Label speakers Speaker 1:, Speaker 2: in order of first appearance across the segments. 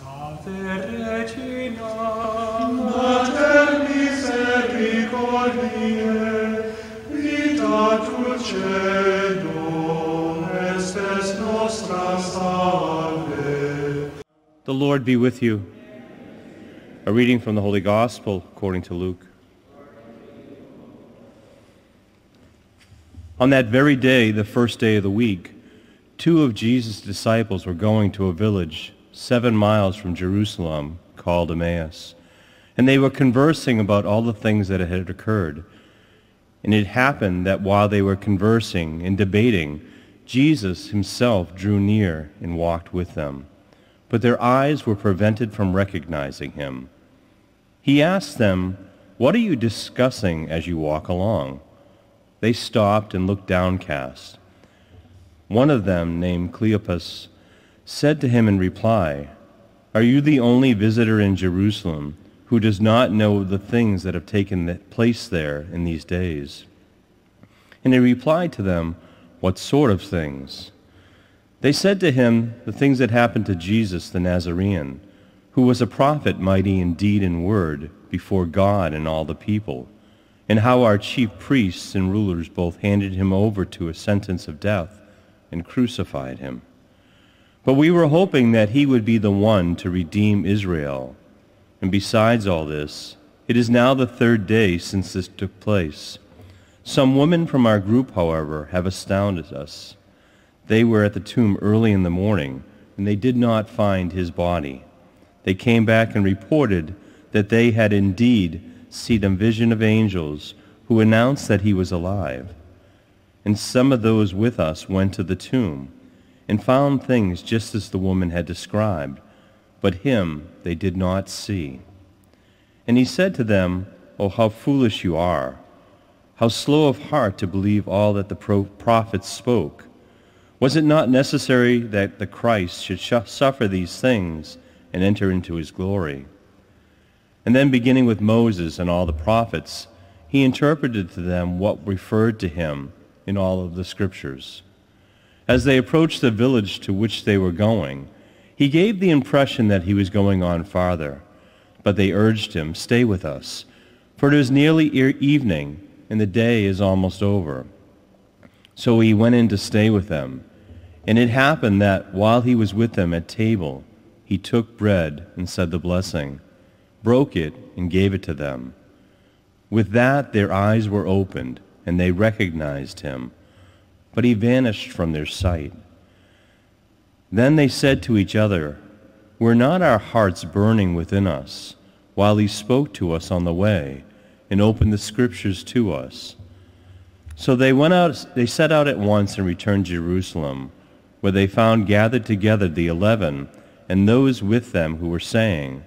Speaker 1: Mater misericordiae, vita dulcedum, estes nostra salve.
Speaker 2: The Lord be with you. A reading from the Holy Gospel according to Luke. On that very day, the first day of the week, 2 of Jesus' disciples were going to a village 7 miles from Jerusalem called Emmaus, and they were conversing about all the things that had occurred. And it happened that while they were conversing and debating, Jesus himself drew near and walked with them. But their eyes were prevented from recognizing him. He asked them, "What are you discussing as you walk along?" They stopped and looked downcast. One of them, named Cleopas, said to him in reply, "Are you the only visitor in Jerusalem who does not know the things that have taken place there in these days?" And he replied to them, "What sort of things?" They said to him, "The things that happened to Jesus the Nazarene, who was a prophet mighty in deed and word before God and all the people, and how our chief priests and rulers both handed him over to a sentence of death and crucified him. But we were hoping that he would be the one to redeem Israel. And besides all this, it is now the 3rd day since this took place. Some women from our group, however, have astounded us. They were at the tomb early in the morning, and they did not find his body. They came back and reported that they had indeed seen a vision of angels who announced that he was alive. And some of those with us went to the tomb and found things just as the woman had described, but him they did not see." And he said to them, "Oh, how foolish you are! How slow of heart to believe all that the prophets spoke! Was it not necessary that the Christ should suffer these things and enter into his glory?" And then, beginning with Moses and all the prophets, he interpreted to them what referred to him in all of the scriptures. As they approached the village to which they were going, he gave the impression that he was going on farther, but they urged him, "Stay with us, for it is nearly evening, and the day is almost over." So he went in to stay with them. And it happened that while he was with them at table, he took bread and said the blessing, broke it, and gave it to them. With that their eyes were opened, and they recognized him, but he vanished from their sight. Then they said to each other, "Were not our hearts burning within us while he spoke to us on the way and opened the scriptures to us?" So they set out at once and returned to Jerusalem, where they found gathered together the 11 and those with them who were saying,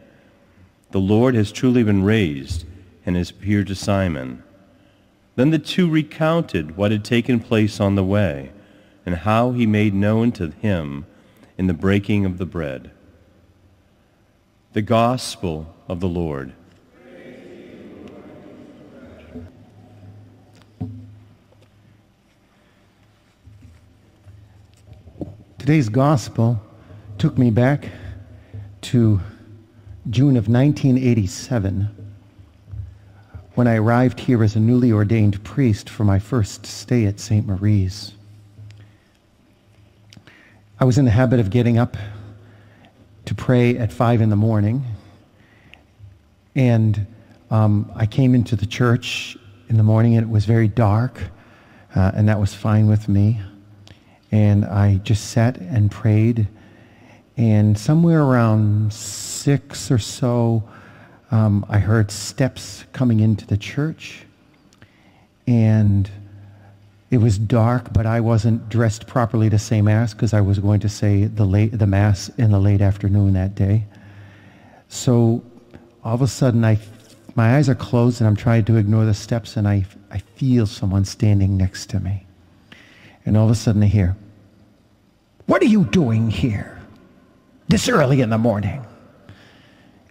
Speaker 2: "The Lord has truly been raised and has appeared to Simon." Then the 2 recounted what had taken place on the way and how he made known to him in the breaking of the bread. The Gospel of the Lord.
Speaker 3: Today's Gospel took me back to June of 1987, when I arrived here as a newly ordained priest for my first stay at St. Marie's. I was in the habit of getting up to pray at 5 in the morning, and I came into the church in the morning and it was very dark, and that was fine with me. And I just sat and prayed, and somewhere around 6 or so, I heard steps coming into the church, and it was dark, but I wasn't dressed properly to say Mass because I was going to say the Mass in the late afternoon that day. So all of a sudden, my eyes are closed, and I'm trying to ignore the steps, and I feel someone standing next to me. And all of a sudden I hear, "What are you doing here this early in the morning?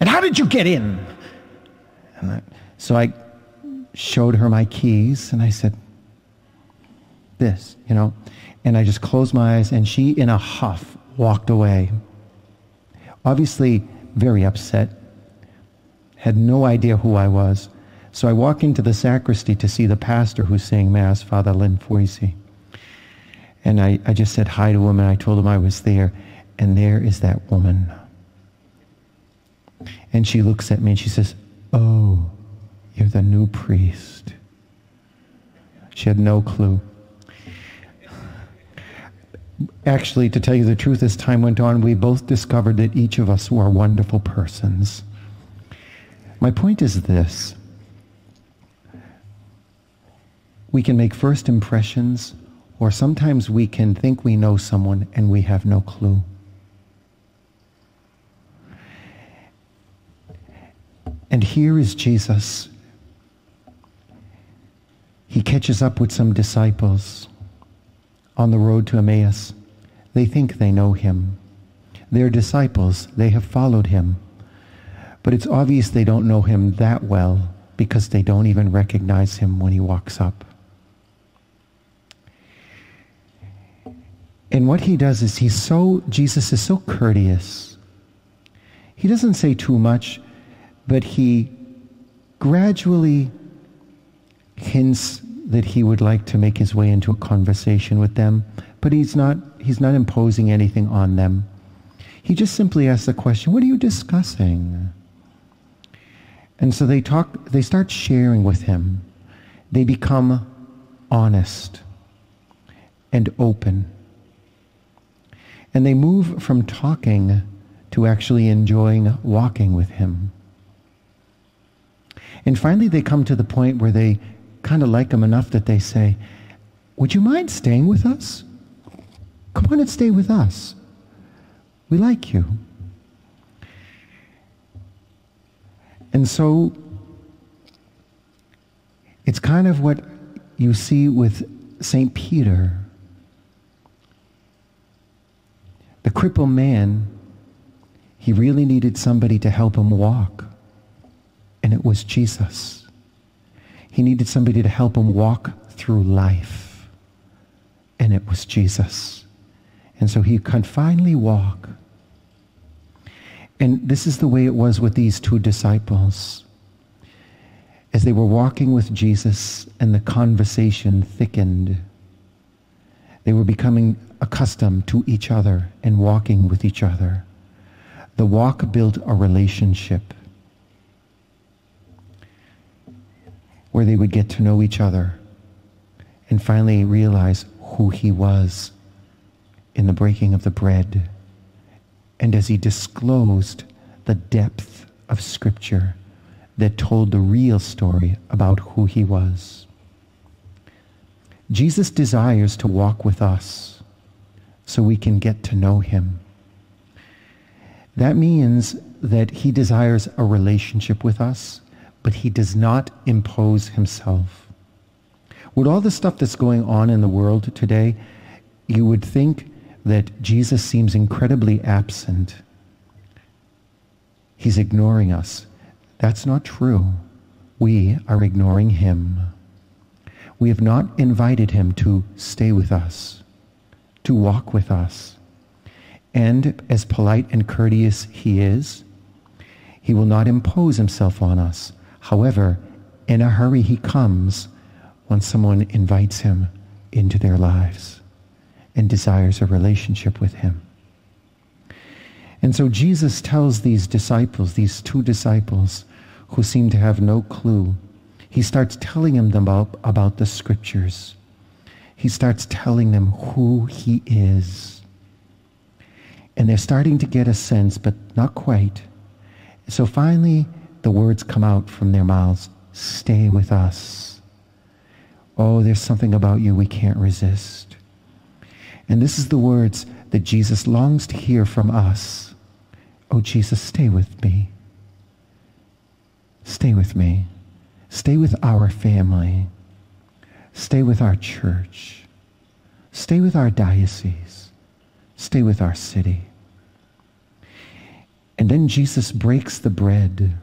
Speaker 3: And how did you get in?" So I showed her my keys, and I said, "This, and I just closed my eyes, and she, in a huff, walked away. Obviously, very upset, had no idea who I was. So I walk into the sacristy to see the pastor who's saying Mass, Father Lynn Foisey. And I just said hi to him, and I told him I was there. And there is that woman. And she looks at me and she says, "Oh, you're the new priest." She had no clue. Actually, to tell you the truth, as time went on, we both discovered that each of us were wonderful persons. My point is this. We can make first impressions, or sometimes we can think we know someone and we have no clue. And here is Jesus. He catches up with some disciples on the road to Emmaus. They think they know him. They're disciples. They have followed him. But it's obvious they don't know him that well because they don't even recognize him when he walks up. And what he does is Jesus is so courteous. He doesn't say too much, but he gradually hints that he would like to make his way into a conversation with them, but he's not imposing anything on them. He just simply asks the question, "What are you discussing?" And so they start sharing with him. They become honest and open. And they move from talking to actually enjoying walking with him. And finally they come to the point where they kind of like him enough that they say, "Would you mind staying with us? Come on and stay with us. We like you." And so it's kind of what you see with St. Peter. The crippled man, he really needed somebody to help him walk. And it was Jesus. He needed somebody to help him walk through life. And it was Jesus. And so he could finally walk. And this is the way it was with these two disciples. As they were walking with Jesus and the conversation thickened, they were becoming accustomed to each other and walking with each other. The walk built a relationship where they would get to know each other and finally realize who he was in the breaking of the bread. And as he disclosed the depth of Scripture that told the real story about who he was. Jesus desires to walk with us so we can get to know him. That means that he desires a relationship with us, but he does not impose himself. With all the stuff that's going on in the world today, you would think that Jesus seems incredibly absent. He's ignoring us. That's not true. We are ignoring him. We have not invited him to stay with us, to walk with us. And as polite and courteous he is, he will not impose himself on us. However, in a hurry he comes when someone invites him into their lives and desires a relationship with him. And so Jesus tells these disciples, these two disciples who seem to have no clue, he starts telling them about the Scriptures. He starts telling them who he is. And they're starting to get a sense, but not quite. So finally, the words come out from their mouths, "Stay with us. Oh, there's something about you we can't resist." And this is the words that Jesus longs to hear from us. "Oh, Jesus, stay with me. Stay with me. Stay with our family. Stay with our church. Stay with our diocese. Stay with our city." And then Jesus breaks the bread.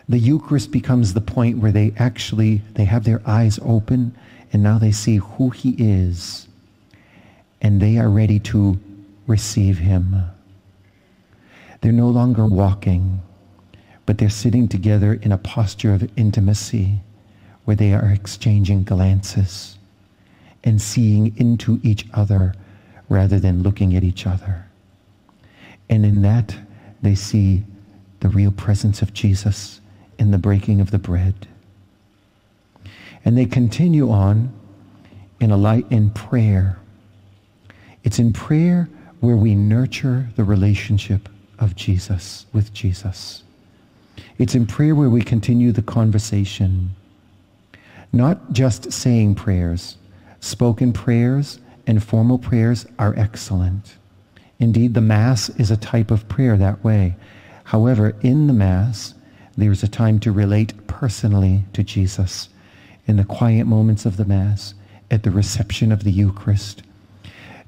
Speaker 3: The Eucharist becomes the point where they have their eyes open, and now they see who he is, and they are ready to receive him. They're no longer walking, but they're sitting together in a posture of intimacy where they are exchanging glances and seeing into each other rather than looking at each other. And in that, they see the real presence of Jesus in the breaking of the bread. And they continue on in prayer. It's in prayer where we nurture the relationship of Jesus with Jesus. It's in prayer where we continue the conversation. Not just saying prayers. Spoken prayers and formal prayers are excellent. Indeed, the Mass is a type of prayer that way. However, in the Mass, there's a time to relate personally to Jesus in the quiet moments of the Mass, at the reception of the Eucharist,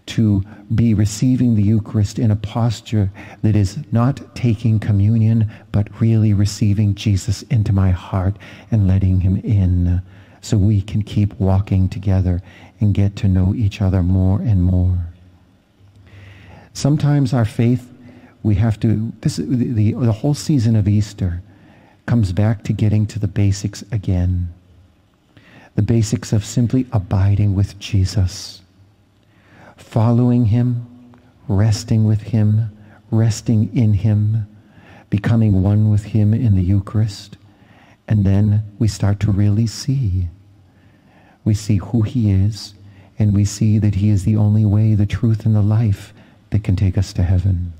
Speaker 3: to be receiving the Eucharist in a posture that is not taking communion, but really receiving Jesus into my heart and letting him in, so we can keep walking together and get to know each other more and more. Sometimes our faith, we have to, the whole season of Easter comes back to getting to the basics again. The basics of simply abiding with Jesus, following him, resting with him, resting in him, becoming one with him in the Eucharist. And then we start to really see. We see who he is, and we see that he is the only way, the truth, and the life that can take us to heaven.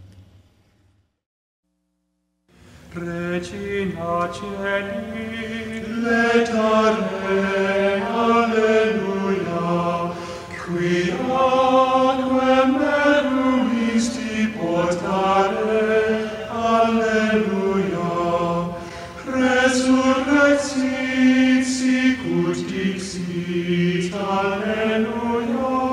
Speaker 1: Regina Celi, letare, alleluia, qui aquam meruisti portare, alleluia, resurrexit sicut dixit, alleluia.